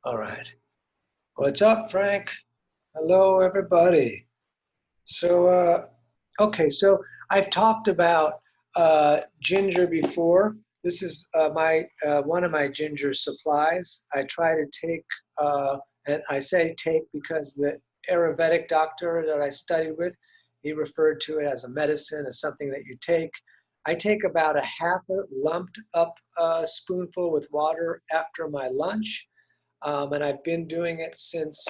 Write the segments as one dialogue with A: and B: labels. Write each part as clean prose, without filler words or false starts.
A: All right. What's up, Frank? Hello, everybody. So I've talked about ginger before. This is my one of my ginger supplies. I try to take, and I say take because the Ayurvedic doctor that I studied with, he referred to it as a medicine, as something that you take. I take about a half a lumped up spoonful with water after my lunch. And I've been doing it since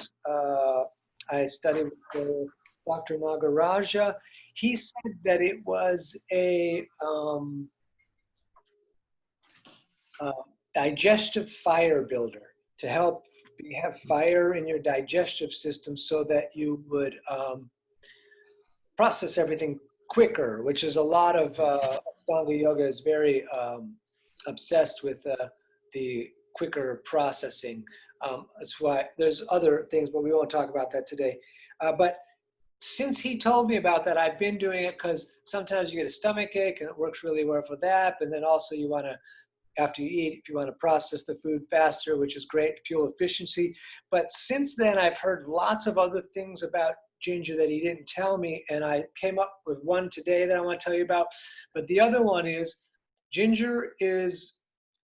A: I studied with Dr. Nagaraja. He said that it was a digestive fire builder to help have fire in your digestive system so that you would process everything quicker, which is a lot of Ashtanga yoga is very obsessed with the quicker processing. That's why there's other things, but we won't talk about that today. But since he told me about that, I've been doing it because sometimes you get a stomach ache and it works really well for that. And then also you want to, after you eat, if you want to process the food faster, which is great, fuel efficiency. But since then, I've heard lots of other things about ginger that he didn't tell me. And I came up with one today that I want to tell you about. But the other one is ginger is,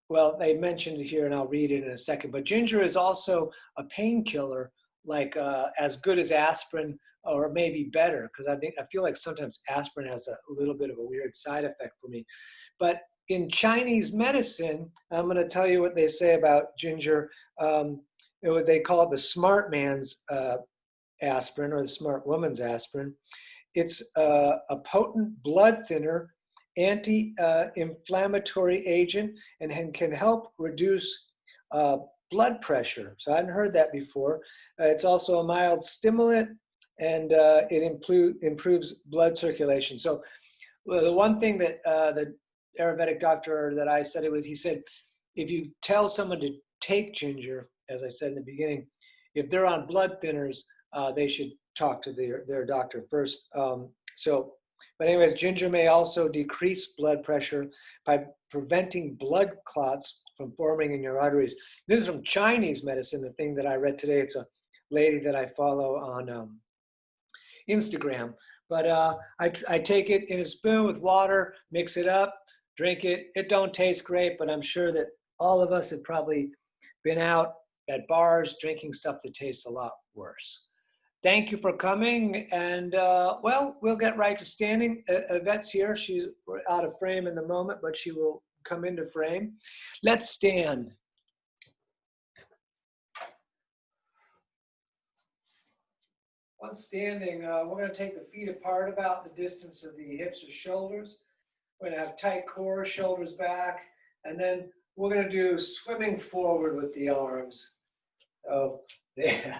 A: well, they mentioned it here and I'll read it in a second, but ginger is also a painkiller, like as good as aspirin or maybe better, because I feel like sometimes aspirin has a little bit of a weird side effect for me. But in Chinese medicine, I'm going to tell you what they say about ginger. They call it the smart man's aspirin or the smart woman's aspirin. It's a potent blood thinner, anti-inflammatory agent, and can help reduce blood pressure. So I hadn't heard that before. It's also a mild stimulant, and it improves blood circulation. So the one thing that the Ayurvedic doctor that I studied with, he said, if you tell someone to take ginger, as I said in the beginning, if they're on blood thinners, they should talk to their doctor first. But anyways, ginger may also decrease blood pressure by preventing blood clots from forming in your arteries. This is from Chinese medicine, the thing that I read today. It's a lady that I follow on Instagram. But I take it in a spoon with water, mix it up, drink it. It don't taste great, but I'm sure that all of us have probably been out at bars drinking stuff that tastes a lot worse. Thank you for coming, and well, we'll get right to standing. Yvette's here. She's out of frame in the moment, but she will come into frame. Let's stand. Once standing, we're going to take the feet apart about the distance of the hips or shoulders. We're going to have tight core, shoulders back, and then we're going to do swimming forward with the arms. Oh, yeah,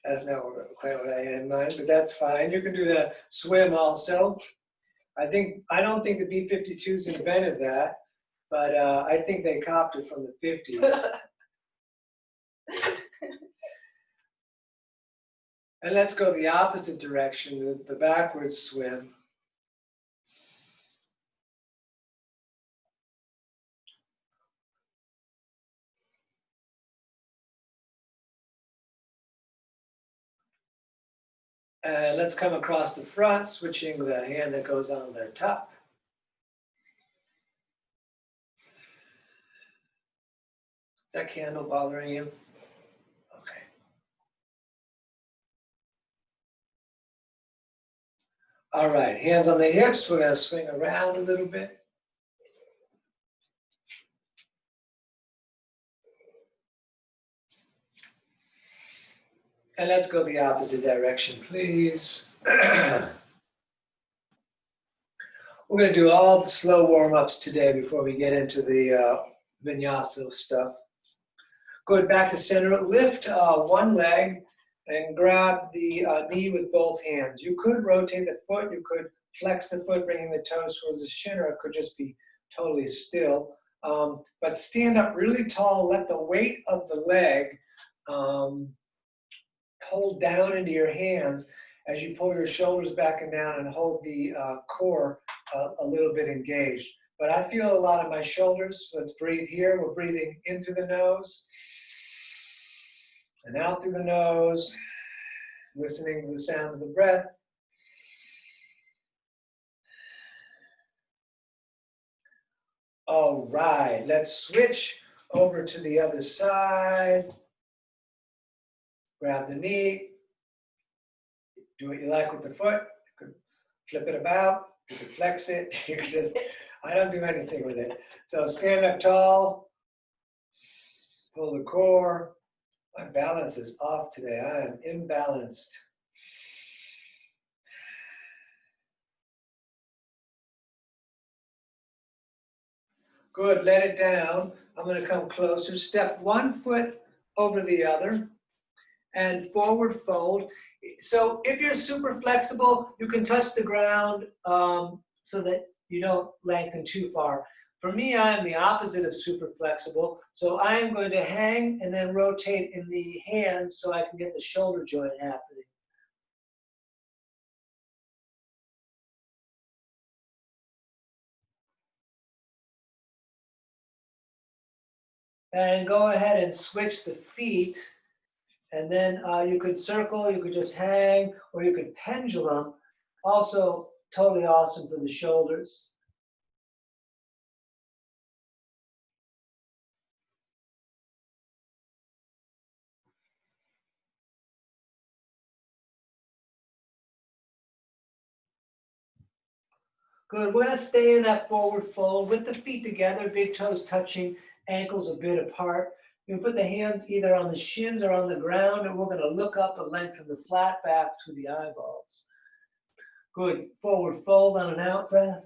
A: that's not quite what I had in mind, but that's fine. You can do the swim also. I don't think the B-52s invented that, but I think they copied it from the 50s. And let's go the opposite direction, the backwards swim. Let's come across the front, switching the hand that goes on the top. Is that candle bothering you? Okay. All right, hands on the hips. We're going to swing around a little bit. And let's go the opposite direction, please. We're going to do all the slow warm-ups today before we get into the vinyasa stuff. Going back to center, lift one leg and grab the knee with both hands. You could rotate the foot, you could flex the foot, bringing the toes towards the shin, or it could just be totally still. But stand up really tall, let the weight of the leg hold down into your hands as you pull your shoulders back and down and hold the core a little bit engaged. But I feel a lot of my shoulders. Let's breathe here. We're breathing in through the nose And out through the nose, listening to the sound of the breath. All right, let's switch over to the other side. Grab the knee. Do what you like with the foot. You could flip it about. You could flex it. You could just, I don't do anything with it. So stand up tall. Pull the core. My balance is off today. I am imbalanced. Good, let it down. I'm going to come closer. Step one foot over the other and forward fold. So if you're super flexible, you can touch the ground so that you don't lengthen too far. For me, I am the opposite of super flexible. So I am going to hang and then rotate in the hands so I can get the shoulder joint happening. And go ahead and switch the feet. And then you could circle, you could just hang, or you could pendulum. Also totally awesome for the shoulders. Good, we're gonna stay in that forward fold with the feet together, big toes touching, ankles a bit apart. You put the hands either on the shins or on the ground, and we're gonna look up and lengthen the flat back through the eyeballs. Good, forward fold on an out breath.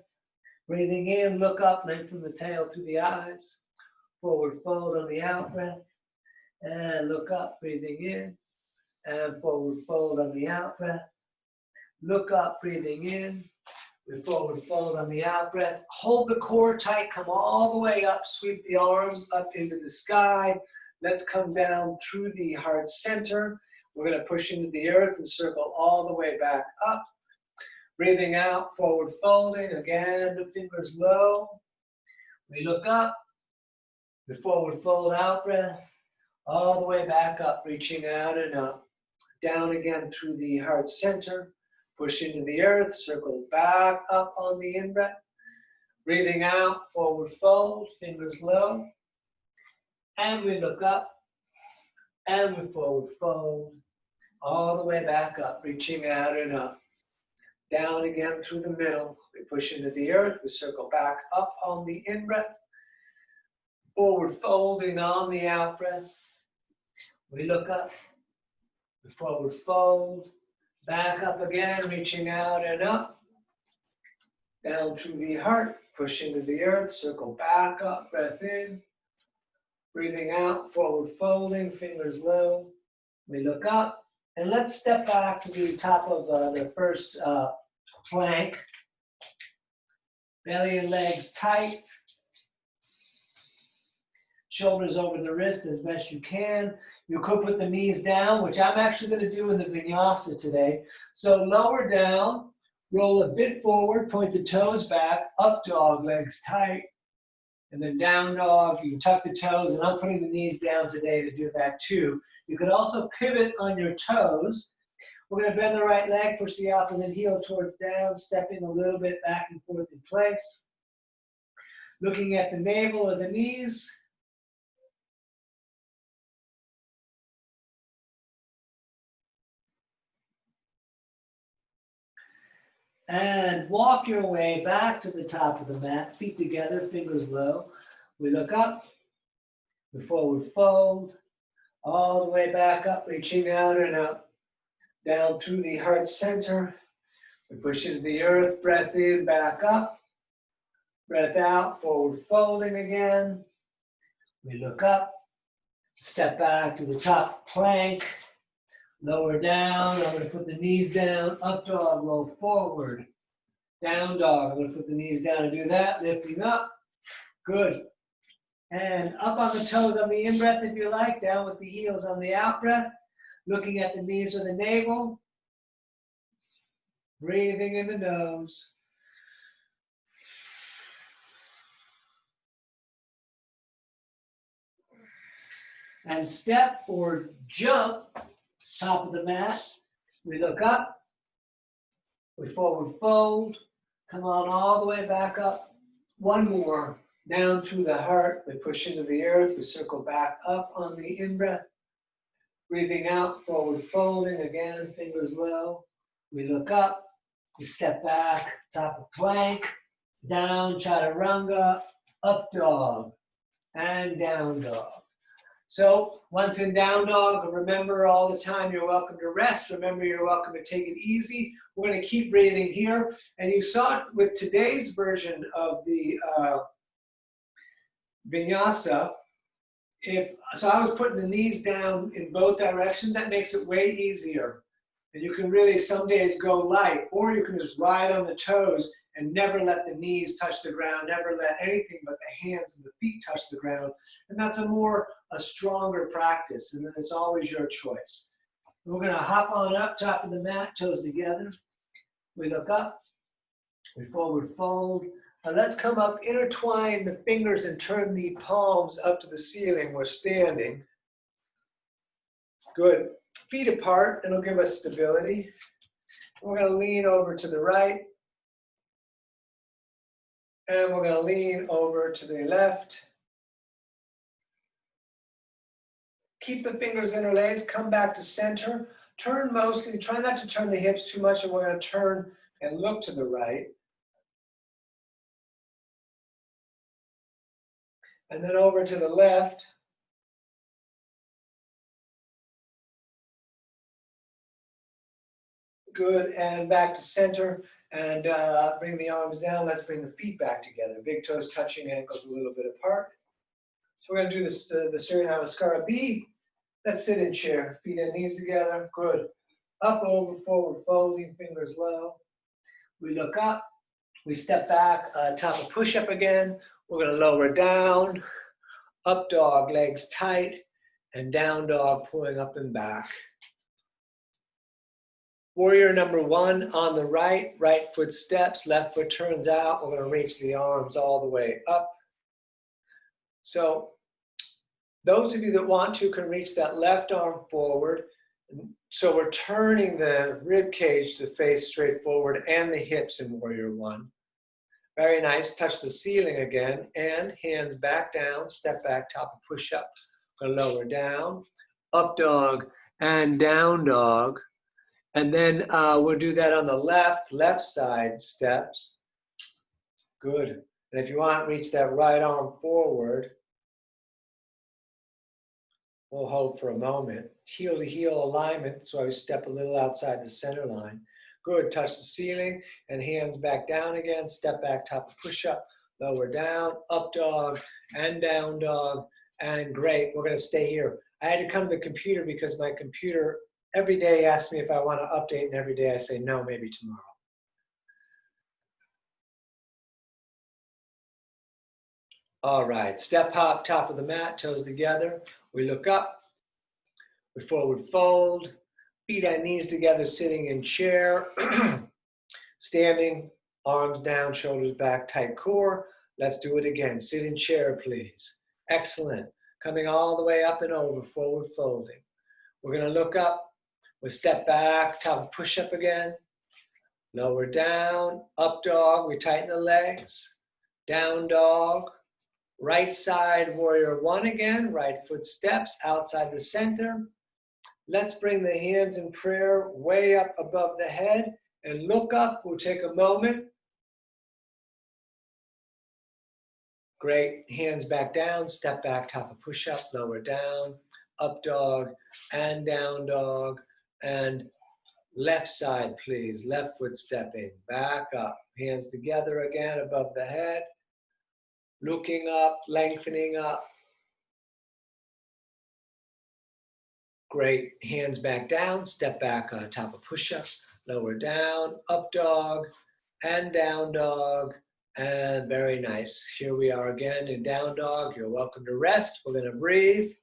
A: Breathing in, look up, lengthen the tail through the eyes. Forward fold on the out breath. And look up, breathing in. And forward fold on the out breath. Look up, breathing in. We forward fold on the out breath. Hold the core tight, come all the way up, sweep the arms up into the sky. Let's come down through the heart center. We're gonna push into the earth and circle all the way back up. Breathing out, forward folding, again, the fingers low. We look up, we forward fold out breath, all the way back up, reaching out and up. Down again through the heart center. Push into the earth, circle back up on the in-breath. Breathing out, forward fold, fingers low. And we look up, and we forward fold. All the way back up, reaching out and up. Down again through the middle. We push into the earth, we circle back up on the in-breath. Forward folding on the out-breath. We look up, we forward fold. Back up again, reaching out and up. Down through the heart, push into the earth, circle back up, breath in. Breathing out, forward folding, fingers low. We look up, and let's step back to the top of the first plank. Belly and legs tight. Shoulders over the wrist as best you can. You could put the knees down, which I'm actually going to do in the vinyasa today. So lower down, roll a bit forward, point the toes back, up dog, legs tight, and then down dog. You can tuck the toes, and I'm putting the knees down today to do that too. You could also pivot on your toes. We're going to bend the right leg, push the opposite heel towards down, stepping a little bit back and forth in place. Looking at the navel or the knees. And walk your way back to the top of the mat, feet together, fingers low. We look up, we forward fold, all the way back up, reaching out and up, down through the heart center. We push into the earth, breath in, back up, breath out, forward folding again. We look up, step back to the top plank, lower down. I'm going to put the knees down, up dog, roll forward. Down dog, I'm going to put the knees down and do that, lifting up. Good. And up on the toes on the in-breath if you like, down with the heels on the out-breath. Looking at the knees or the navel. Breathing in the nose. and step or jump, top of the mat. We look up, we forward fold, come on all the way back up. One more, down through the heart, we push into the earth, we circle back up on the in-breath. Breathing out, forward folding, again, fingers low. We look up, we step back, top of plank, down, chaturanga, up dog, and down dog. So once in down dog, remember all the time you're welcome to rest. Remember you're welcome to take it easy. We're going to keep breathing here. And you saw it with today's version of the vinyasa. So I was putting the knees down in both directions. That makes it way easier. And you can really some days go light, or you can just ride on the toes and never let the knees touch the ground, never let anything but the hands and the feet touch the ground. And that's a stronger practice, and then it's always your choice. We're gonna hop on up, top of the mat, toes together. We look up, we forward fold. Now let's come up, intertwine the fingers and turn the palms up to the ceiling. We're standing. Good. Feet apart, it'll give us stability. We're gonna lean over to the right. And we're gonna lean over to the left. Keep the fingers interlaced, come back to center. Turn mostly, try not to turn the hips too much, and we're gonna turn and look to the right. And then over to the left. Good, and back to center. And bring the arms down. Let's bring the feet back together. Big toes touching, ankles a little bit apart. So we're going to do this, the Surya Namaskara B. Let's sit in chair. Feet and knees together. Good. Up, over, forward, folding, fingers low. We look up. We step back, top of push-up again. We're going to lower down. Up dog, legs tight. And down dog, pulling up and back. Warrior number one on the right, right foot steps, left foot turns out. We're going to reach the arms all the way up. So those of you that want to can reach that left arm forward. So we're turning the rib cage to face straight forward and the hips in warrior one. Very nice. Touch the ceiling again and hands back down, step back, top of push up. Going to lower down, up dog and down dog. And then we'll do that on the left side steps. Good. And if you want, reach that right arm forward. We'll hold for a moment. Heel to heel alignment, so I step a little outside the center line. Good. Touch the ceiling and hands back down again. Step back, top of push up, lower down, up dog and down dog. And great. We're going to stay here. I had to come to the computer because my computer every day asks me if I want to update, and every day I say no, maybe tomorrow. All right, step hop, top of the mat, toes together. We look up, we forward fold, feet and knees together, sitting in chair, standing, arms down, shoulders back, tight core. Let's do it again. Sit in chair, please. Excellent. Coming all the way up and over, forward folding. We're going to look up. We step back, top of push-up again. Lower down, up dog, we tighten the legs. Down dog, right side warrior one again, right foot steps outside the center. Let's bring the hands in prayer way up above the head and look up. We'll take a moment. Great, hands back down, step back, top of push-up, lower down, up dog and down dog. And left side, please. Left foot stepping. Back up. Hands together again above the head. Looking up, lengthening up. Great. Hands back down. Step back on top of push-ups. Lower down. Up dog and down dog. And very nice. Here we are again in down dog. You're welcome to rest. We're going to breathe.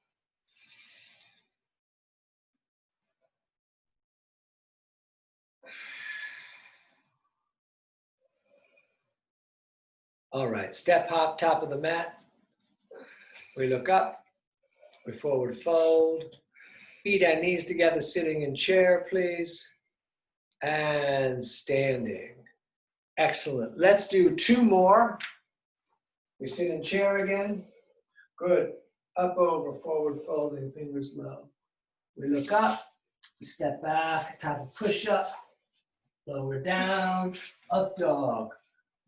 A: All right, step hop, top of the mat. We look up, We forward fold. Feet and knees together, sitting in chair, please. And standing. Excellent. Let's do 2 more. We sit in chair again. Good. Up, over, forward, folding, fingers low. We look up. We step back, top of push-up. Lower down. Up dog.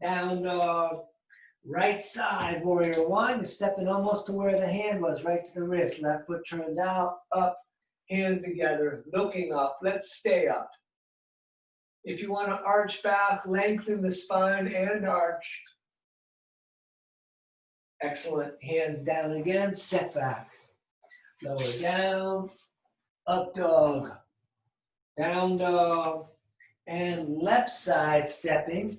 A: Down dog. Right side, warrior 1. You're stepping almost to where the hand was, right to the wrist. Left foot turns out, up, hands together, looking up. Let's stay up. If you want to arch back, lengthen the spine and arch. Excellent. Hands down again, step back. Lower down, up dog, down dog, and left side stepping.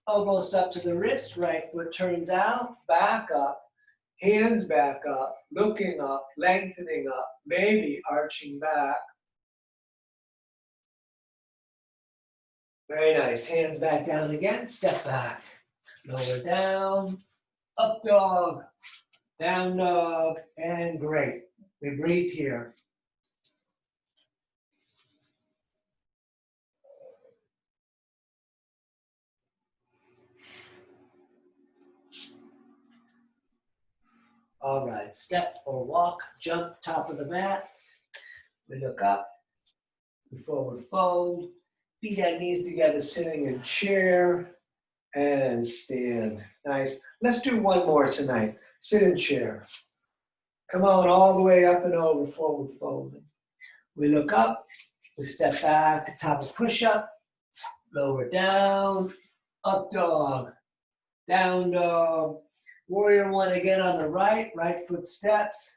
A: Elbows up to the wrist, right foot turns out, back up, hands back up, looking up, lengthening up, maybe arching back. Very nice. Hands back down again, step back. Lower down, up dog, down dog, and great. We breathe here. All right, step or walk, jump, top of the mat. We look up, we forward fold, feet and knees together, sitting in chair, and stand. Nice. Let's do 1 more tonight. Sit in chair. Come on, all the way up and over, forward folding. We look up, we step back, top of push-up, lower down, up dog, down dog. Warrior 1 again on the right, right foot steps,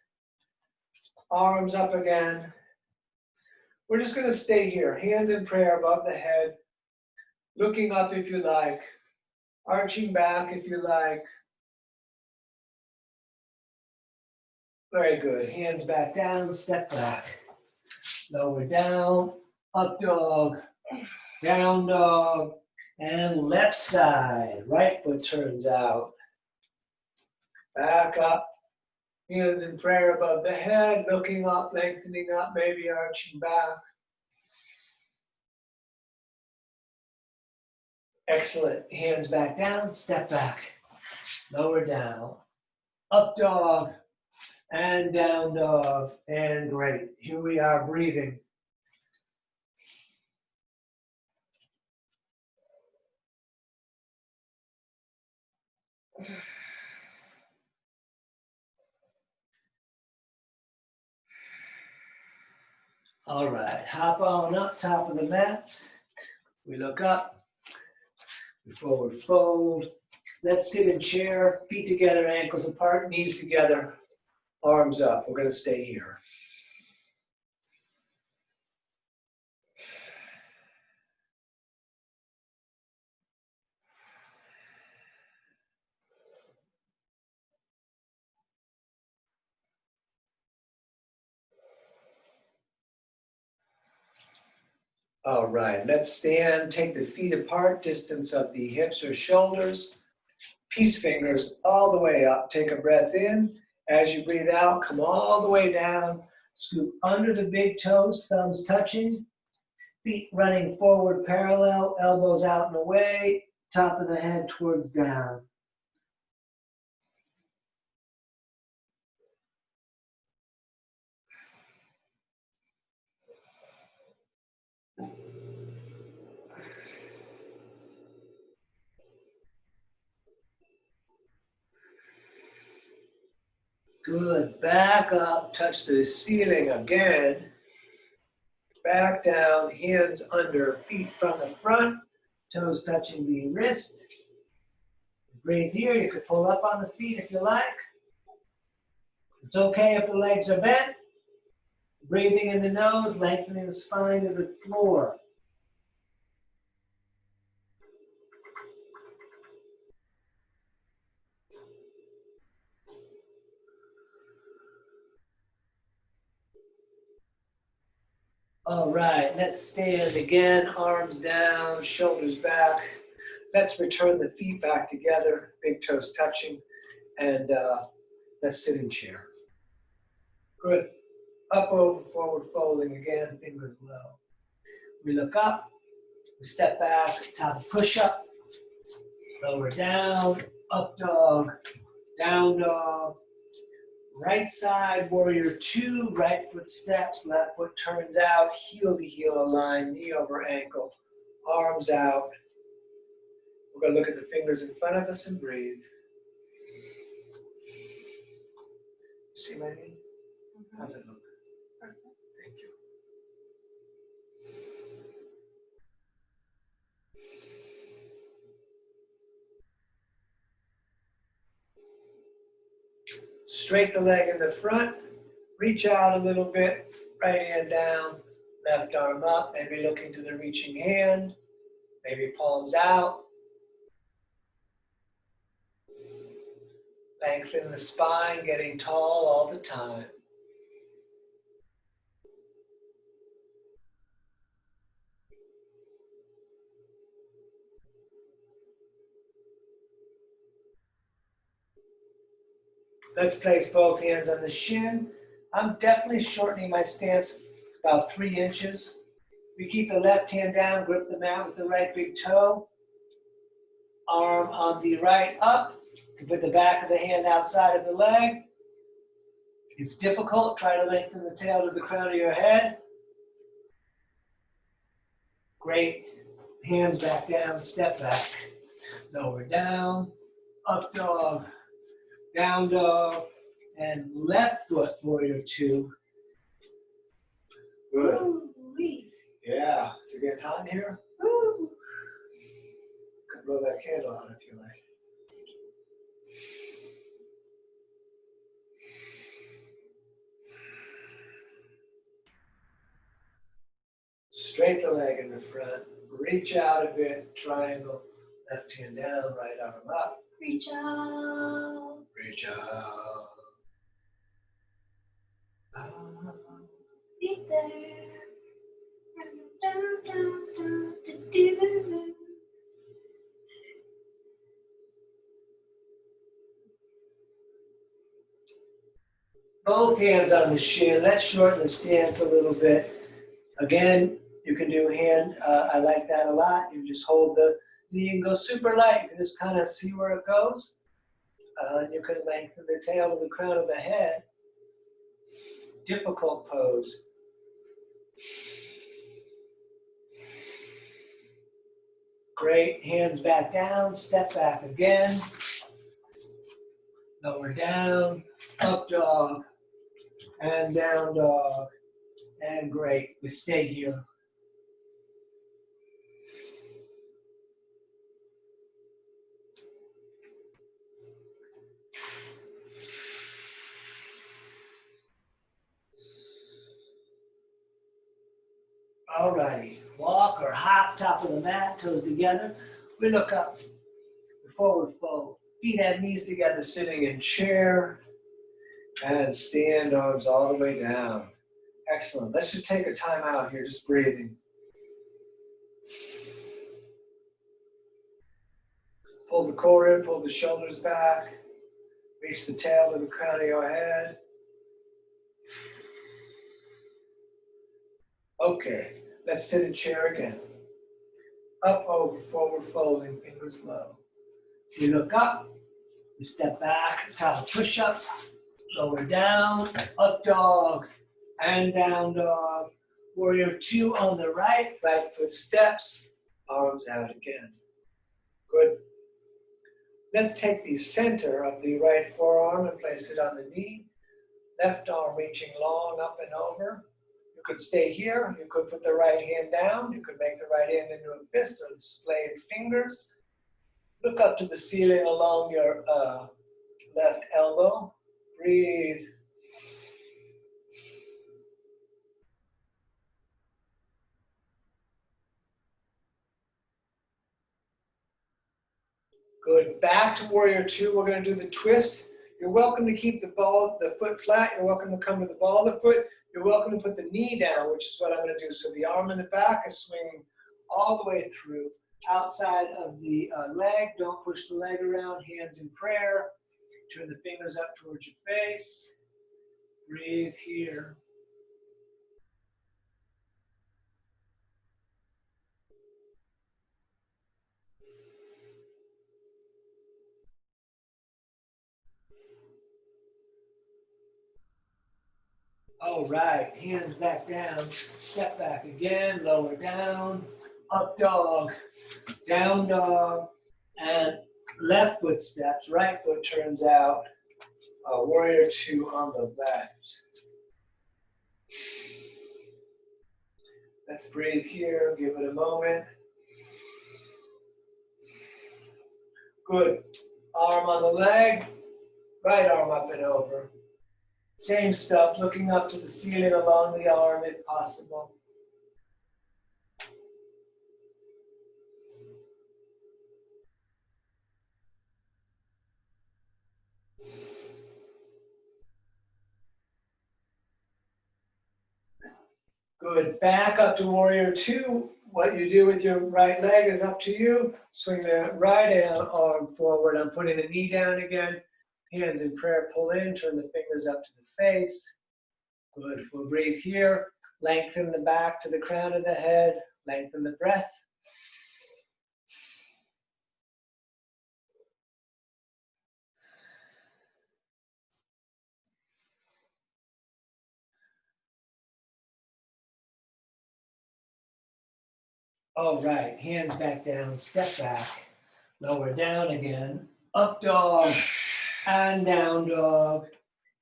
A: arms up again. We're just gonna stay here, hands in prayer above the head, looking up if you like, arching back if you like. Very good, hands back down, step back. Lower down, up dog, down dog, and left side, right foot turns out. Back up, hands in prayer above the head, looking up, lengthening up, maybe arching back. Excellent, hands back down, step back, lower down, up dog, and down dog, and great. Here we are breathing. All right, hop on up, top of the mat. We look up, we forward fold. Let's sit in chair, feet together, ankles apart, knees together, arms up. We're gonna stay here. All right, let's stand, take the feet apart, distance of the hips or shoulders, peace fingers all the way up. Take a breath in. As you breathe out, come all the way down, scoop under the big toes, thumbs touching, feet running forward parallel, elbows out and away, top of the head towards down. Good, back up, touch the ceiling again. Back down, hands under, feet from the front, toes touching the wrist. Breathe here, you could pull up on the feet if you like. It's okay if the legs are bent. Breathing in the nose, lengthening the spine to the floor. All right, let's stand again, arms down, shoulders back. Let's return the feet back together, big toes touching, and let's sit in chair. Good. Up, over, forward folding again, fingers low. We look up, we step back, top push-up, lower down, up dog, down dog. Right side, warrior two, right foot steps, left foot turns out, heel to heel align, knee over ankle, arms out. We're going to look at the fingers in front of us and breathe. See my knee? How's it look?
B: Perfect.
A: Thank you. Straight the leg in the front, reach out a little bit, right hand down, left arm up, maybe looking to the reaching hand, maybe palms out. Lengthen the spine, getting tall all the time. Let's place both hands on the shin. I'm definitely shortening my stance about 3 inches. We keep the left hand down, grip the mat with the right big toe. Arm on the right up. You put the back of the hand outside of the leg. It's difficult. Try to lengthen the tail to the crown of your head. Great. Hands back down, step back. Lower down, up dog, down dog, and left foot warrior two. Good.
B: Ooh-wee.
A: Yeah. Is it getting hot in here?
B: Ooh.
A: Could blow that candle on if you like. Straight the leg in the front. Reach out a bit. Triangle. Left hand down, right arm up.
B: Reach out.
A: Reach out.
B: Be there. Down, down, down, do.
A: Both hands on the shin. Let's shorten the stance a little bit. Again, you can do hand. I like that a lot. You just hold the knee and go super light. You can just kind of see where it goes. And you can lengthen the tail to the crown of the head. Difficult pose. Great. Hands back down. Step back again. Lower down. Up dog. And down dog. And great. We stay here. Alrighty. Walk or hop, top of the mat, toes together. We look up. Forward fold. Feet and knees together, sitting in chair. And stand, arms all the way down. Excellent. Let's just take a time out here, just breathing. Pull the core in, pull the shoulders back. Reach the tail to the crown of your head. Okay, let's sit in chair again. Up, over, forward folding, fingers low. We look up, we step back, top push-up, lower down, up dog, and down dog. Warrior two on the right, right foot steps, arms out again. Good. Let's take the center of the right forearm and place it on the knee. Left arm reaching long up and over. You could stay here. You could put the right hand down. You could make the right hand into a fist or displayed fingers. Look up to the ceiling along your left elbow. Breathe. Good. Back to warrior two. We're going to do the twist. You're welcome to keep the foot flat. You're welcome to come to the ball of the foot. You're welcome to put the knee down, which is what I'm going to do. So the arm in the back is swinging all the way through. Outside of the leg. Don't push the leg around. Hands in prayer. Turn the fingers up towards your face. Breathe here. All right, hands back down, step back again, lower down, up dog, down dog, and left foot steps, right foot turns out, warrior two on the left. Let's breathe here, give it a moment. Good, arm on the leg, right arm up and over. Same stuff, looking up to the ceiling along the arm if possible. Good, back up to warrior two. What you do with your right leg is up to you. Swing the right arm forward. I'm putting the knee down again. Hands in prayer, pull in, turn the fingers up to the face. Good, we'll breathe here. Lengthen the back to the crown of the head. Lengthen the breath. All right, hands back down, step back. Lower down again. Up dog and down dog.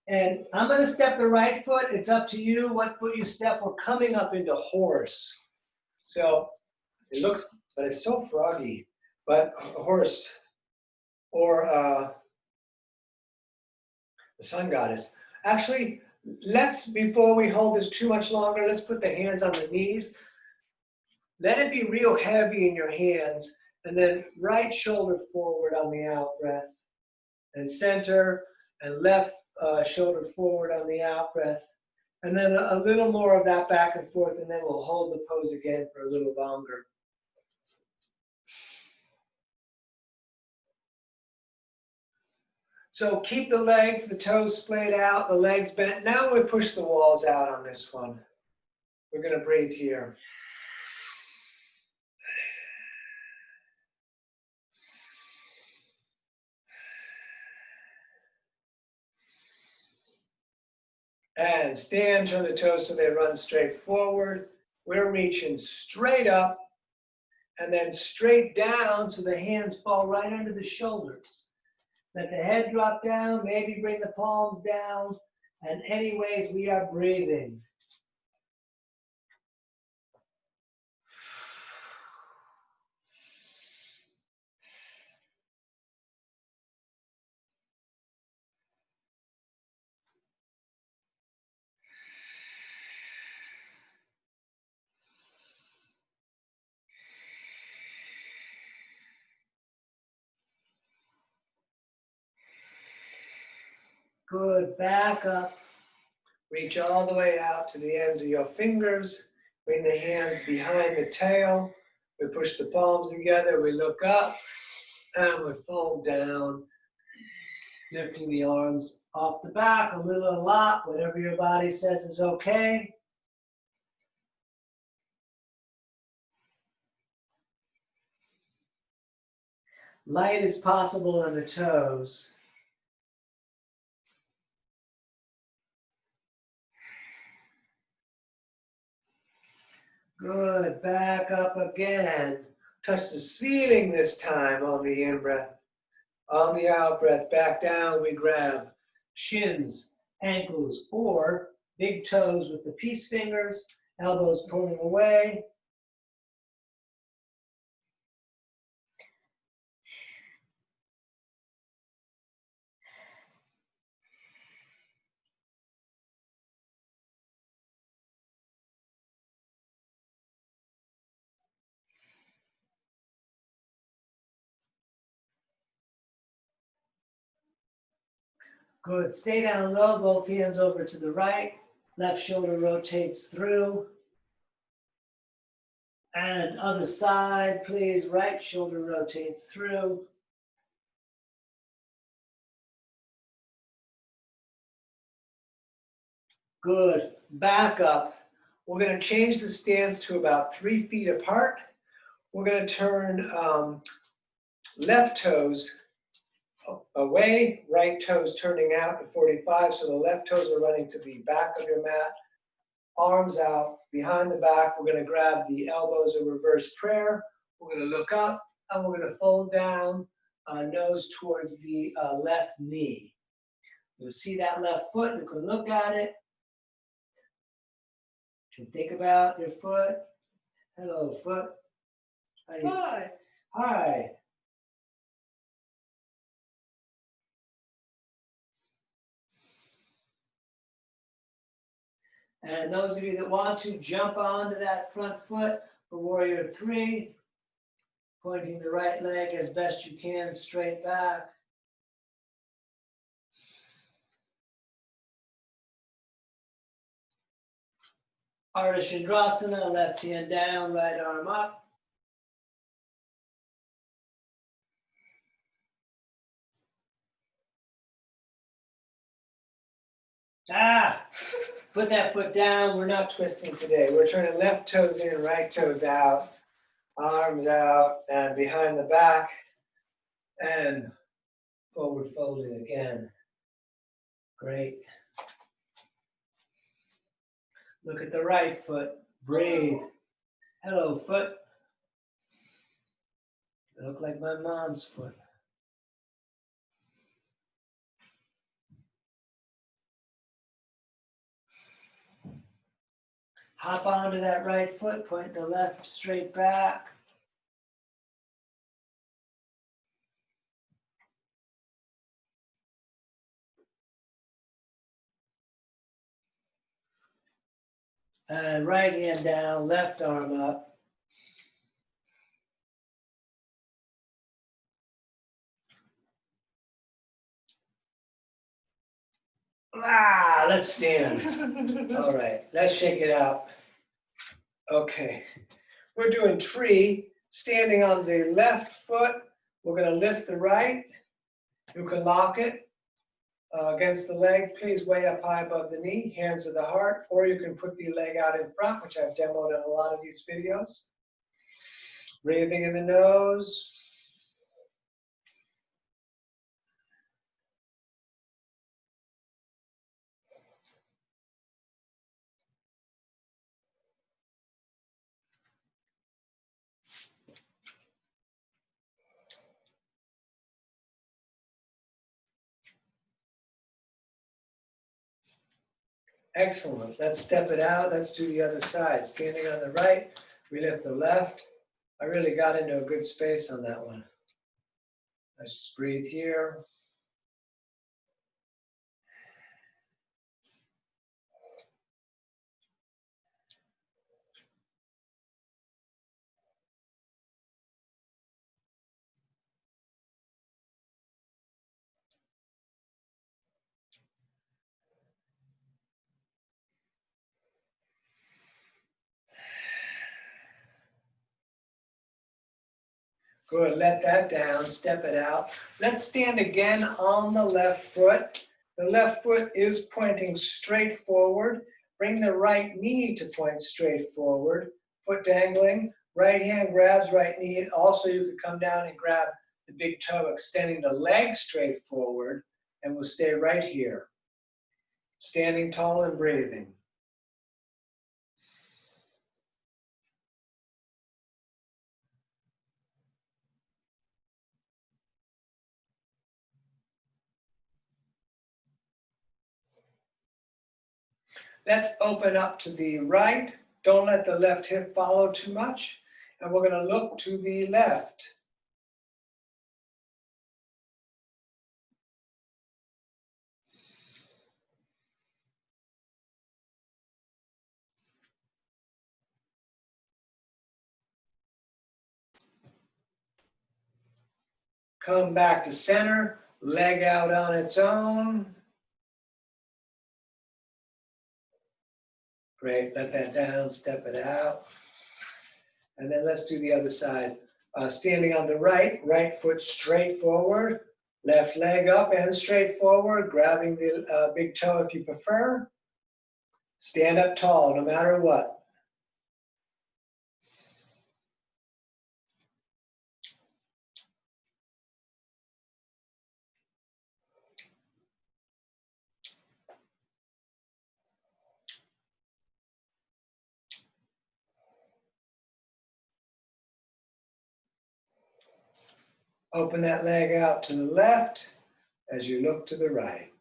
A: And I'm going to step the right foot. It's up to you what foot you step. We're coming up into horse. So it looks, but it's so froggy. But a horse or the sun goddess. Actually, before we hold this too much longer, let's put the hands on the knees. Let it be real heavy in your hands. And then right shoulder forward on the out breath. And center and left shoulder forward on the out breath. And then a little more of that back and forth, and then we'll hold the pose again for a little longer. So keep the legs, the toes splayed out, the legs bent. Now we push the walls out on this one. We're going to breathe here. And stand, turn the toes so they run straight forward. We're reaching straight up and then straight down so the hands fall right under the shoulders. Let the head drop down, maybe bring the palms down. And anyways, we are breathing. Good, back up. Reach all the way out to the ends of your fingers. Bring the hands behind the tail. We push the palms together, we look up, and we fold down. Lifting the arms off the back, a little, a lot, whatever your body says is okay. Light as possible on the toes. Good, back up again. Touch the ceiling this time on the in-breath. On the out-breath, back down, we grab shins, ankles, or big toes with the peace fingers, elbows pulling away. Good, stay down low, both hands over to the right. Left shoulder rotates through. And other side, please. Right shoulder rotates through. Good. Back up. We're going to change the stance to about 3 feet apart. We're going to turn left toes away, right toes turning out to 45. So the left toes are running to the back of your mat. Arms out behind the back. We're going to grab the elbows in reverse prayer. We're going to look up and we're going to fold down, nose towards the left knee. You'll see that left foot. You can look at it. You can think about your foot. Hello, foot.
B: Hi.
A: Hi. And those of you that want to jump onto that front foot for warrior 3, pointing the right leg as best you can straight back. Ardha Chandrasana, left hand down, right arm up. Put that foot down. We're not twisting today. We're turning left toes in, right toes out, arms out and behind the back, and forward folding again. Great. Look at the right foot. Breathe. Hello, foot. You look like my mom's foot. Hop onto that right foot, point the left straight back. And right hand down, left arm up. Let's stand. All right, let's shake it out. Okay, we're doing tree, standing on the left foot. We're going to lift the right. You can lock it against the leg, please way up high above the knee, hands to the heart, or you can put the leg out in front, which I've demoed in a lot of these videos. Breathing in the nose. Excellent. Let's step it out. Let's do the other side. Standing on the right, we lift the left. I really got into a good space on that one. Let's just breathe here. Good, let that down, step it out. Let's stand again on the left foot. The left foot is pointing straight forward. Bring the right knee to point straight forward. Foot dangling, right hand grabs right knee. Also, you could come down and grab the big toe, extending the leg straight forward, and we'll stay right here. Standing tall and breathing. Let's open up to the right. Don't let the left hip follow too much. And we're going to look to the left. Come back to center, leg out on its own. Great, let that down, step it out. And then let's do the other side. Standing on the right, right foot straight forward, left leg up and straight forward, grabbing the big toe if you prefer. Stand up tall no matter what. Open that leg out to the left as you look to the right.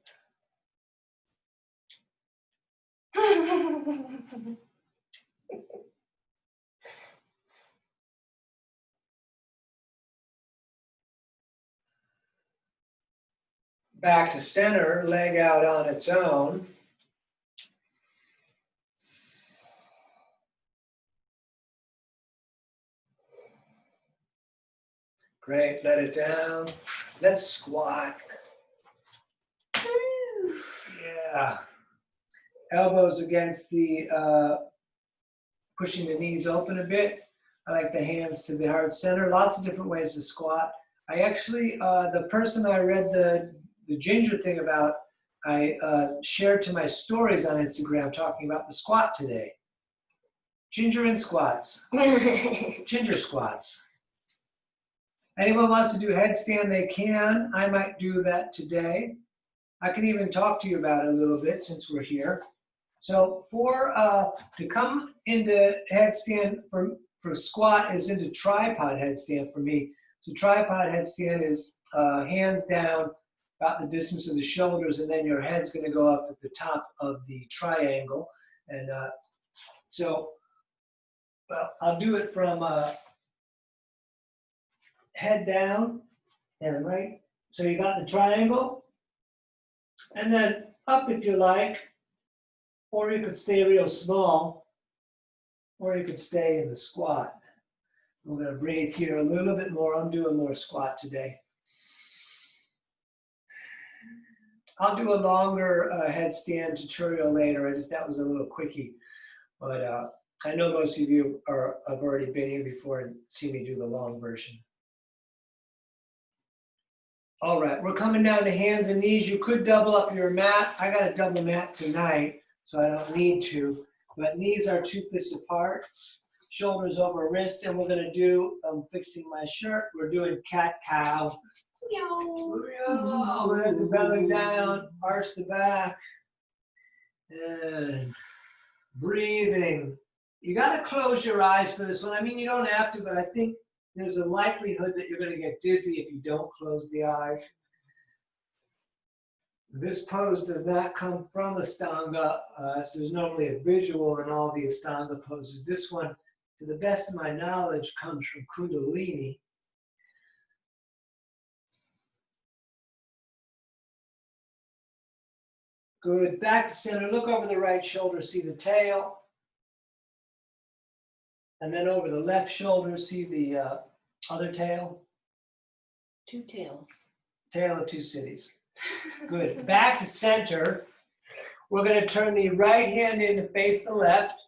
A: Back to center, leg out on its own. Great, let it down. Let's squat. Yeah. Elbows against the, pushing the knees open a bit. I like the hands to the heart center. Lots of different ways to squat. I actually, the person I read the ginger thing about, I shared to my stories on Instagram talking about the squat today. Ginger and squats. Ginger squats. Anyone wants to do a headstand, they can. I might do that today. I can even talk to you about it a little bit since we're here. So to come into headstand for squat is into tripod headstand for me. So tripod headstand is hands down about the distance of the shoulders, and then your head's going to go up at the top of the triangle. And well, I'll do it from head down and right. So you got the triangle, and then up if you like, or you could stay real small, or you could stay in the squat. We're going to breathe here a little bit more. I'm doing more squat today. I'll do a longer headstand tutorial later. That was a little quickie, but I know most of you have already been here before and seen me do the long version. All right, we're coming down to hands and knees. You could double up your mat. I got a double mat tonight, so I don't need to. But knees are 2 fists apart, shoulders over wrist, and we're gonna do, I'm fixing my shirt, we're doing cat-cow. We're gonna the belly down, arch the back, and breathing. You gotta close your eyes for this one. I mean, you don't have to, but I think there's a likelihood that you're gonna get dizzy if you don't close the eyes. This pose does not come from Ashtanga, so there's normally a visual in all the Ashtanga poses. This one, to the best of my knowledge, comes from Kundalini. Good, back to center, look over the right shoulder, see the tail. And then over the left shoulder, see the other tail.
B: 2 tails.
A: Tail of 2 cities. Good, back to center. We're gonna turn the right hand in to face the left.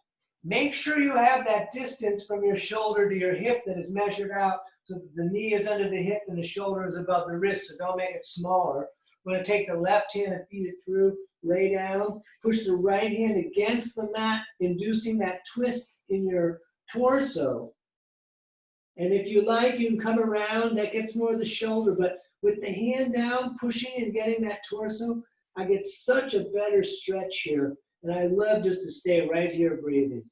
A: Make sure you have that distance from your shoulder to your hip that is measured out so that the knee is under the hip and the shoulder is above the wrist, so don't make it smaller. We're gonna take the left hand and feed it through, lay down, push the right hand against the mat, inducing that twist in your torso. And if you like, you can come around, that gets more of the shoulder, but with the hand down, pushing and getting that torso, I get such a better stretch here. And I love just to stay right here breathing.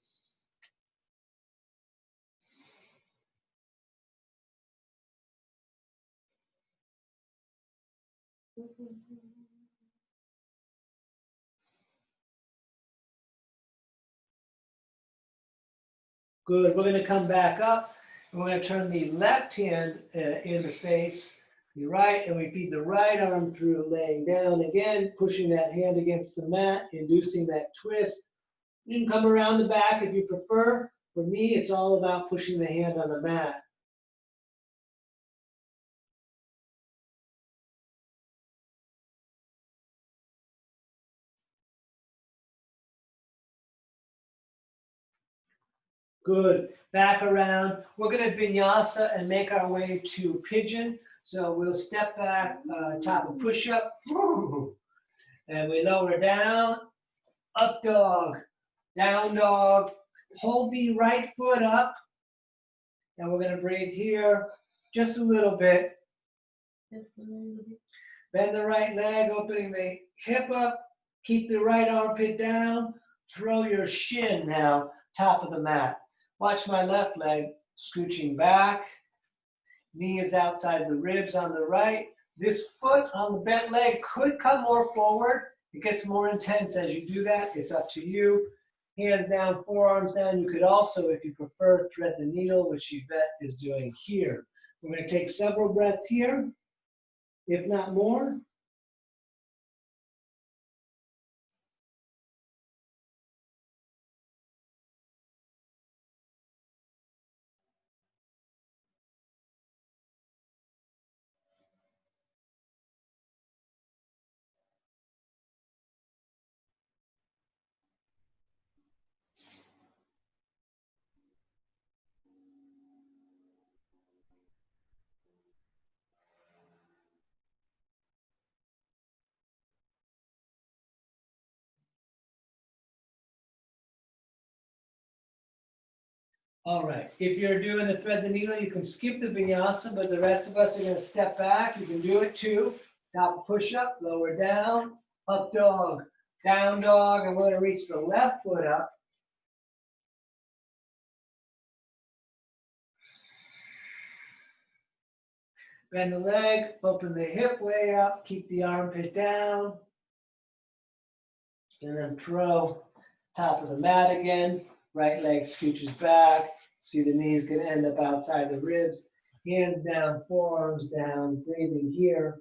A: Good, we're gonna come back up. And we're gonna turn the left hand in the face the right, and we feed the right arm through, laying down again, pushing that hand against the mat, inducing that twist. You can come around the back if you prefer. For me, it's all about pushing the hand on the mat. Good, back around. We're gonna vinyasa and make our way to pigeon. So we'll step back, top of push-up, and we lower down up dog, down dog. Hold the right foot up. And we're gonna breathe here just a little bit. Bend the right leg, opening the hip up. Keep the right armpit down. Throw your shin now, top of the mat. Watch my left leg scooching back. Knee is outside the ribs on the right. This foot on the bent leg could come more forward. It gets more intense as you do that. It's up to you. Hands down, forearms down. You could also, if you prefer, thread the needle, which Yvette is doing here. We're going to take several breaths here, if not more. All right, if you're doing the thread the needle, you can skip the vinyasa, but the rest of us are gonna step back. You can do it too. Top push-up, lower down, up dog, down dog, and we're gonna reach the left foot up. Bend the leg, open the hip way up, keep the armpit down. And then throw top of the mat again. Right leg scooches back. See the knees gonna end up outside the ribs. Hands down, forearms down, breathing here.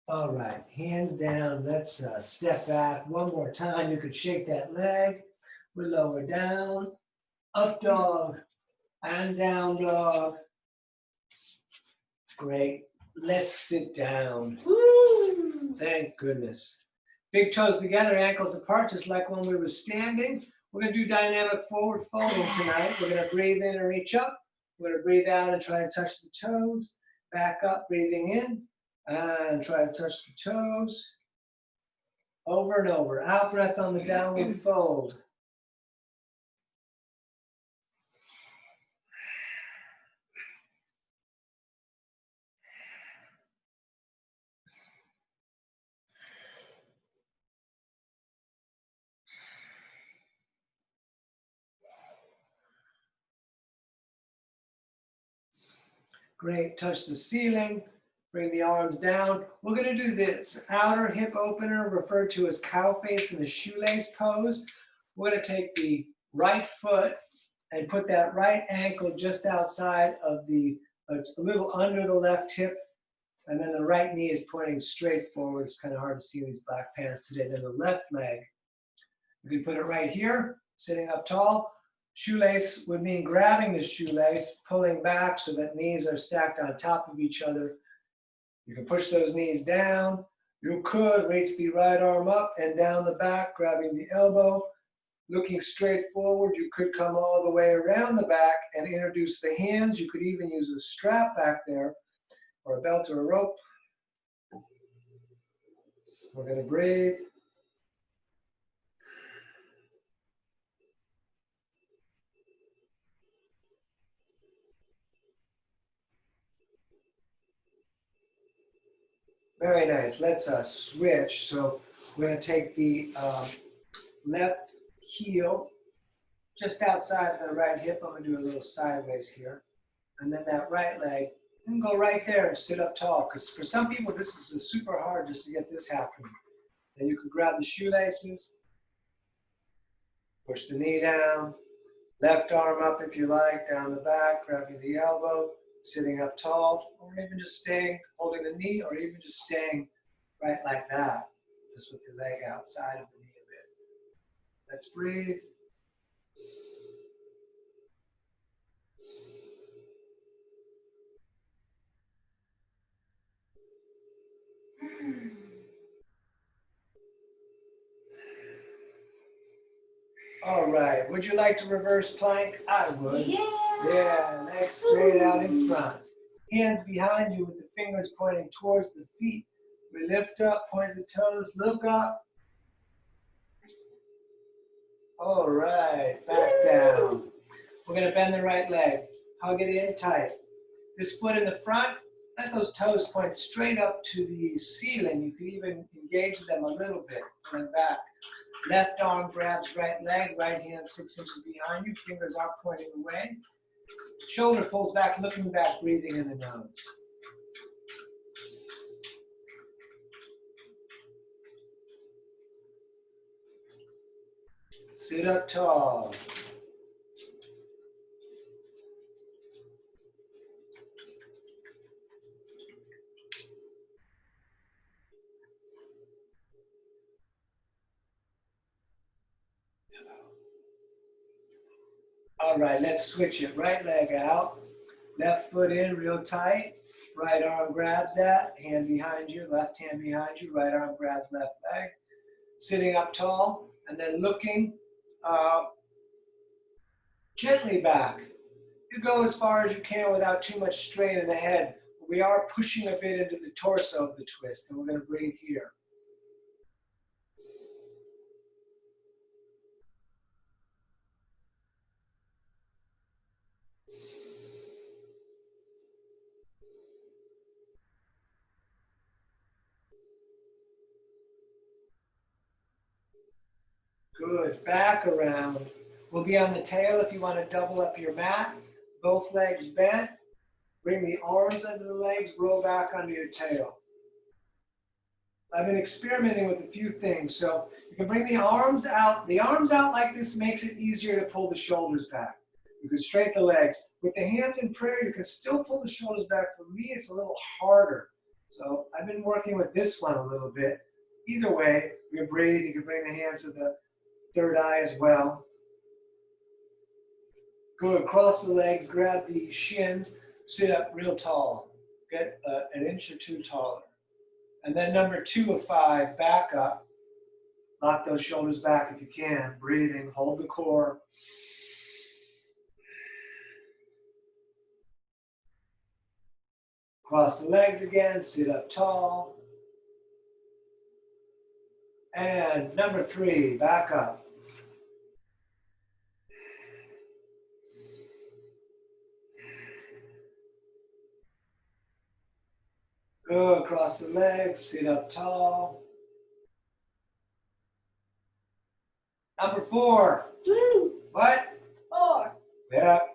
A: All right, hands down. Let's step back one more time. You could shake that leg. We lower down, up dog, and down dog. Great. Let's sit down. Woo! Thank goodness. Big toes together, ankles apart, just like when we were standing. We're gonna do dynamic forward folding tonight. We're gonna breathe in and reach up. We're gonna breathe out and try to touch the toes. Back up, breathing in, and try to touch the toes. Over and over. Out breath on the downward fold. Great, touch the ceiling, bring the arms down. We're gonna do this outer hip opener, referred to as cow face in the shoelace pose. We're gonna take the right foot and put that right ankle just outside of the, it's a little under the left hip, and then the right knee is pointing straight forward. It's kind of hard to see in these black pants today. Then the left leg, you can put it right here, sitting up tall. Shoelace would mean grabbing the shoelace, pulling back so that knees are stacked on top of each other. You can push those knees down. You could reach the right arm up and down the back, grabbing the elbow. Looking straight forward, you could come all the way around the back and introduce the hands. You could even use a strap back there, or a belt or a rope. We're gonna breathe. Very nice. Let's switch. So we're going to take the left heel just outside of the right hip. I'm going to do a little sideways here. And then that right leg, you can go right there and sit up tall. Because for some people, this is super hard just to get this happening. And you can grab the shoelaces. Push the knee down. Left arm up if you like, down the back, grabbing the elbow, sitting up tall, or even just staying, holding the knee, or even just staying right like that, just with the leg outside of the knee a bit. Let's breathe. All right, would you like to reverse plank? I would.
B: Yeah.
A: Yeah, legs straight out in front. Hands behind you with the fingers pointing towards the feet. We lift up, point the toes, look up. All right, back down. We're gonna bend the right leg. Hug it in tight. This foot in the front, let those toes point straight up to the ceiling. You could even engage them a little bit. And back. Left arm grabs right leg, right hand 6 inches behind you. Fingers are pointing away. Shoulder pulls back, looking back, breathing in the nose. Sit up tall. All right, let's switch it. Right leg out, left foot in real tight. Right arm grabs that, hand behind you, left hand behind you, right arm grabs left leg. Sitting up tall, and then looking gently back. You go as far as you can without too much strain in the head. We are pushing a bit into the torso of the twist, and we're going to breathe here. Good, back around. We'll be on the tail if you want to double up your mat. Both legs bent. Bring the arms under the legs, roll back under your tail. I've been experimenting with a few things. So you can bring the arms out. The arms out like this makes it easier to pull the shoulders back. You can straighten the legs. With the hands in prayer, you can still pull the shoulders back. For me, it's a little harder. So I've been working with this one a little bit. Either way, you can breathe. You can bring the hands to the third eye as well. Go across the legs, grab the shins, sit up real tall. Get an inch or two taller. And then number 2 of 5, back up. Lock those shoulders back if you can. Breathing, hold the core. Cross the legs again, sit up tall. And number 3, back up. Go across the legs, sit up tall. Number 4.
B: Woo.
A: What?
B: 4.
A: Yep.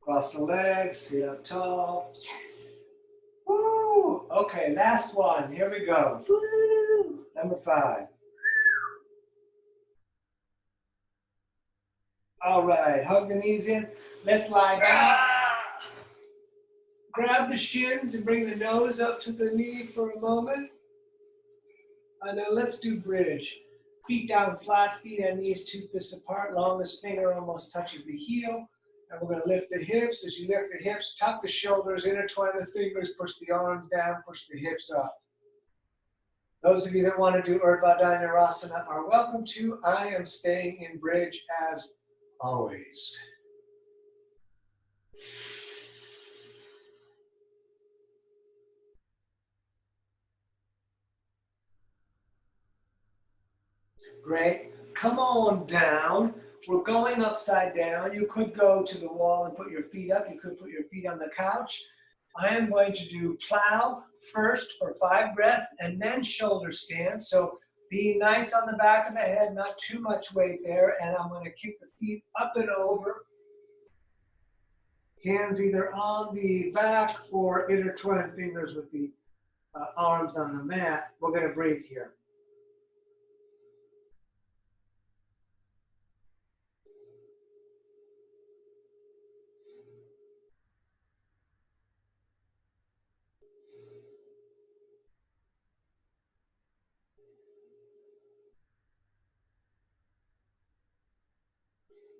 A: Cross the legs, sit up tall.
B: Yes.
A: Woo! Okay, last one. Here we go.
B: Woo.
A: Number 5. All right, hug the knees in. Let's lie down. Grab the shins and bring the nose up to the knee for a moment. And then let's do bridge. Feet down flat, feet and knees 2 fists apart. Longest finger almost touches the heel. And we're going to lift the hips. As you lift the hips, tuck the shoulders, intertwine the fingers, push the arms down, push the hips up. Those of you that want to do Urdhva Dhanurasana are welcome to. I am staying in bridge as always. Great. Come on down. We're going upside down. You could go to the wall and put your feet up. You could put your feet on the couch. I am going to do plow first for 5 breaths and then shoulder stand. So be nice on the back of the head, not too much weight there. And I'm going to kick the feet up and over. Hands either on the back or intertwine fingers with the arms on the mat. We're going to breathe here.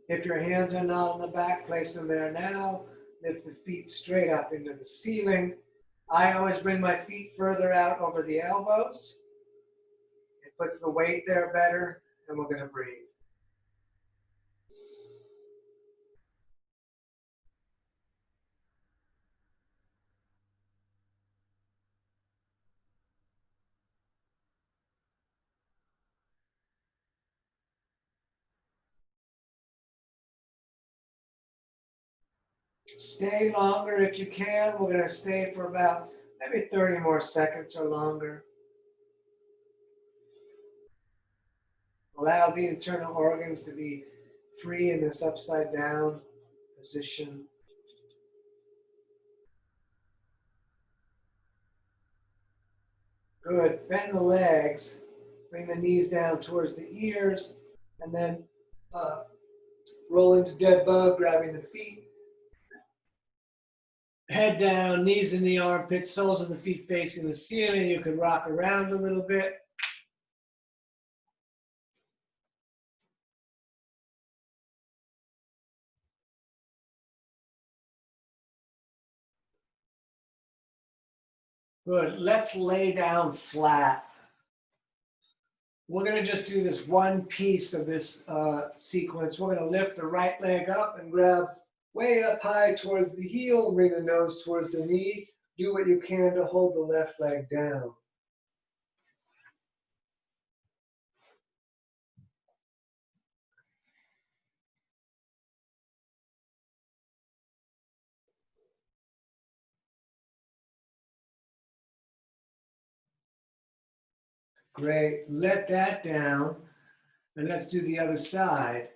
A: If your hands are not on the back, place them there now. Lift the feet straight up into the ceiling. I always bring my feet further out over the elbows. It puts the weight there better, and we're going to breathe. Stay longer if you can. We're going to stay for about maybe 30 more seconds or longer. Allow the internal organs to be free in this upside down position. Good. Bend the legs. Bring the knees down towards the ears. And then roll into dead bug, grabbing the feet. Head down, knees in the armpits, soles of the feet facing the ceiling. You can rock around a little bit. Good. Let's lay down flat. We're going to just do this one piece of this sequence. We're going to lift the right leg up and grab way up high towards the heel. Bring the nose towards the knee. Do what you can to hold the left leg down. Great. Let that down. And let's do the other side.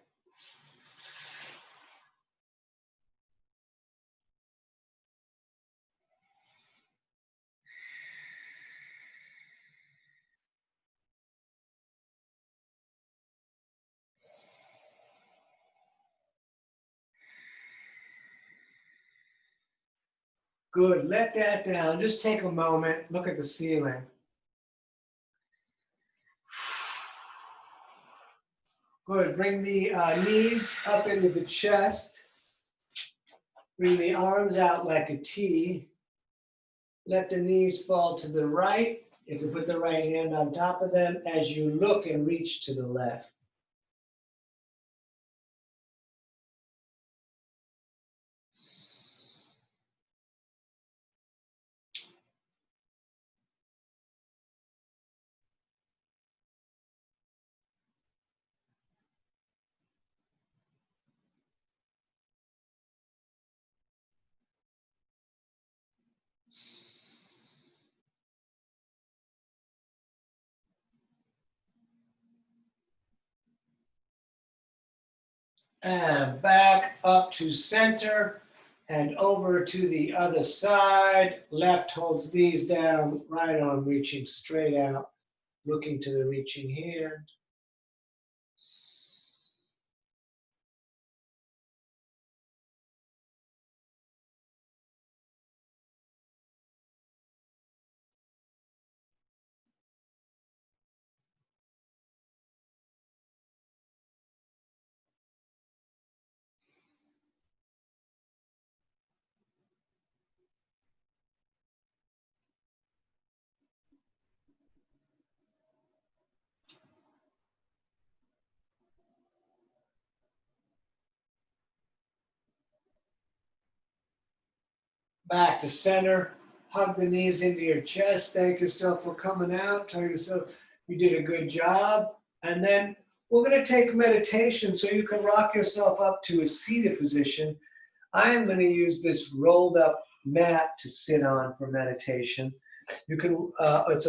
A: Good. Let that down. Just take a moment. Look at the ceiling. Good. Bring the knees up into the chest. Bring the arms out like a T. Let the knees fall to the right. You can put the right hand on top of them as you look and reach to the left. And back up to center and over to the other side. Left holds knees down, right arm reaching straight out, looking to the reaching hand. Back to center. Hug the knees into your chest. Thank yourself for coming out. Tell yourself you did a good job. And then we're going to take meditation so you can rock yourself up to a seated position. I am going to use this rolled up mat to sit on for meditation. You can, it's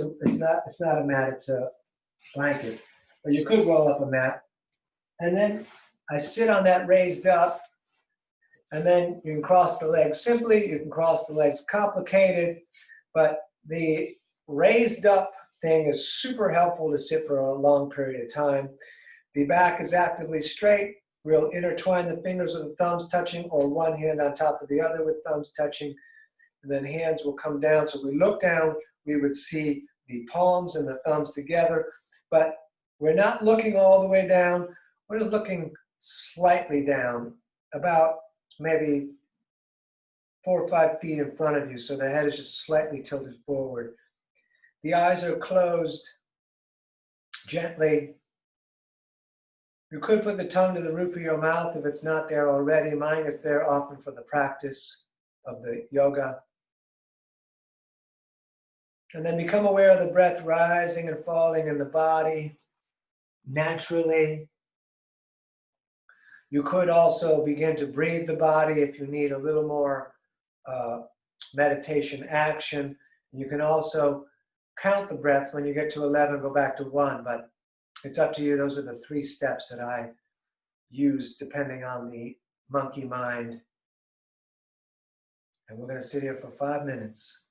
A: not a mat, it's a blanket. But you could roll up a mat. And then I sit on that raised up. And then you can cross the legs simply, you can cross the legs complicated, but the raised up thing is super helpful to sit for a long period of time. The back is actively straight. We'll intertwine the fingers of the thumbs touching or one hand on top of the other with thumbs touching, and then hands will come down. So if we look down, we would see the palms and the thumbs together, but we're not looking all the way down. We're just looking slightly down, about maybe 4 or 5 feet in front of you, so the head is just slightly tilted forward. The eyes are closed gently. You could put the tongue to the roof of your mouth if it's not there already. Mine is there often for the practice of the yoga. And then become aware of the breath rising and falling in the body naturally. You could also begin to breathe the body if you need a little more meditation action. You can also count the breath. When you get to 11, go back to 1, but it's up to you. Those are the 3 steps that I use depending on the monkey mind. And we're going to sit here for 5 minutes.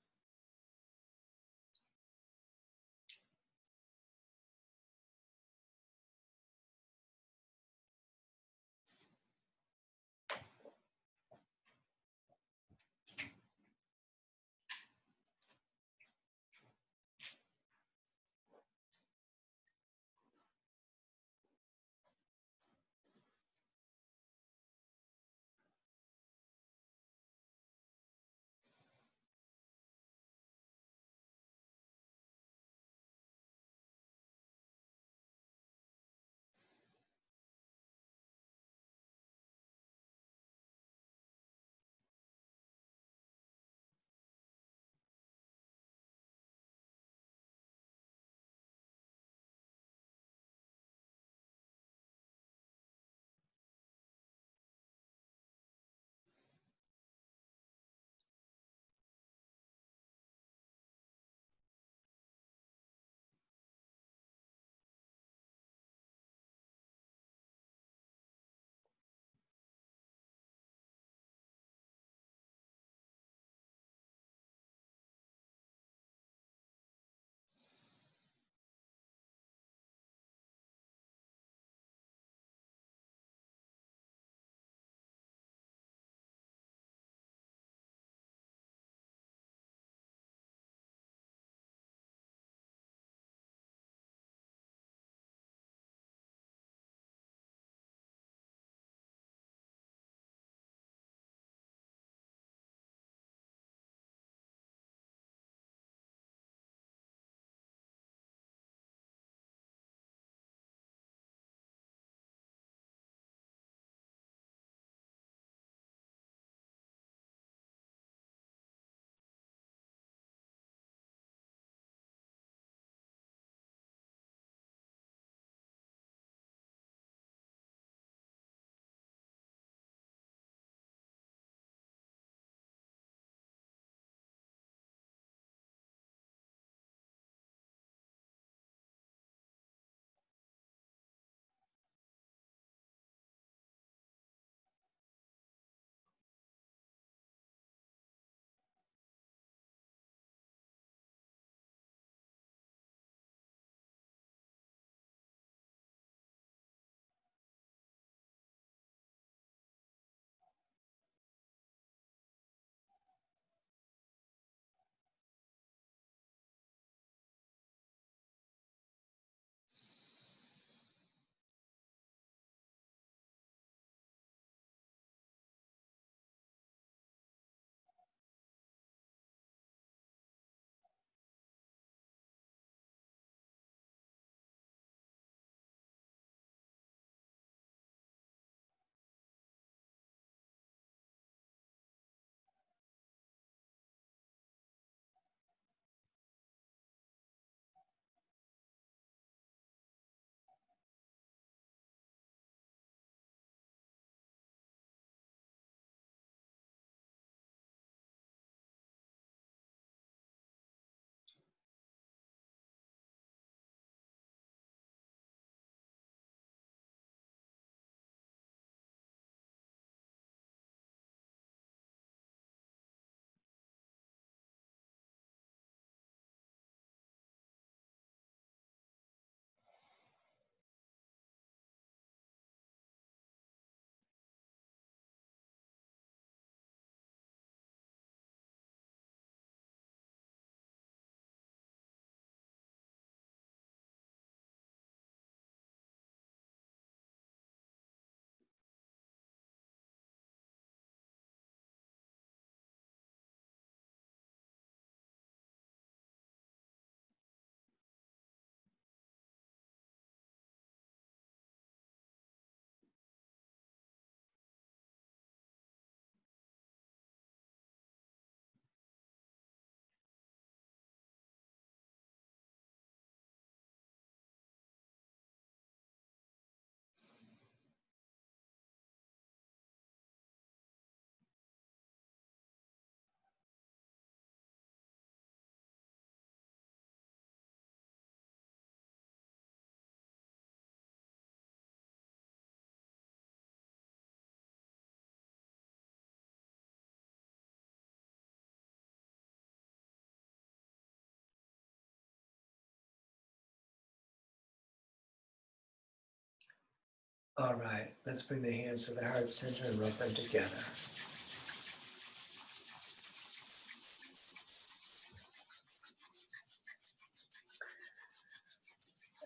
A: All right, let's bring the hands to the heart center and rub them together.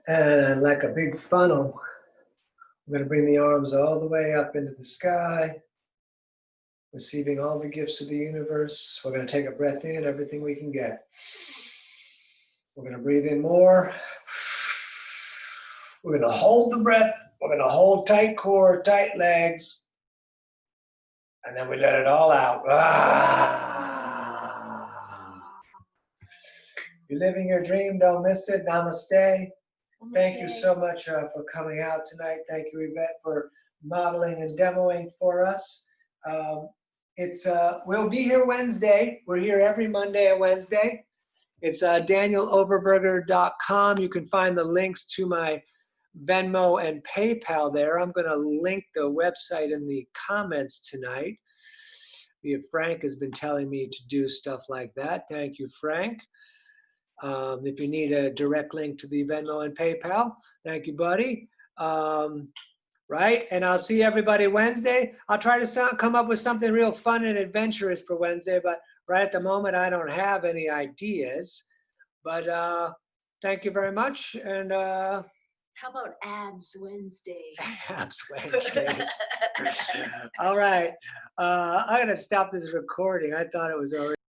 A: And like a big funnel, we're going to bring the arms all the way up into the sky, receiving all the gifts of the universe. We're going to take a breath in, everything we can get. We're going to breathe in more. We're going to hold the breath. We're going to hold tight core, tight legs. And then we let it all out. You're living your dream. Don't miss it. Namaste. Thank you so much for coming out tonight. Thank you, Yvette, for modeling and demoing for us. We'll be here Wednesday. We're here every Monday and Wednesday. It's danieloverberger.com. You can find the links to my Venmo and PayPal there. I'm going to link the website in the comments tonight. Frank has been telling me to do stuff like that. Thank you, Frank. If you need a direct link to the Venmo and PayPal, thank you, buddy. Right, and I'll see everybody Wednesday. I'll try to come up with something real fun and adventurous for Wednesday, but right at the moment, I don't have any ideas. But thank you very much, and
B: How about Abs Wednesday?
A: Abs Wednesday. All right, I'm gonna stop this recording. I thought it was already.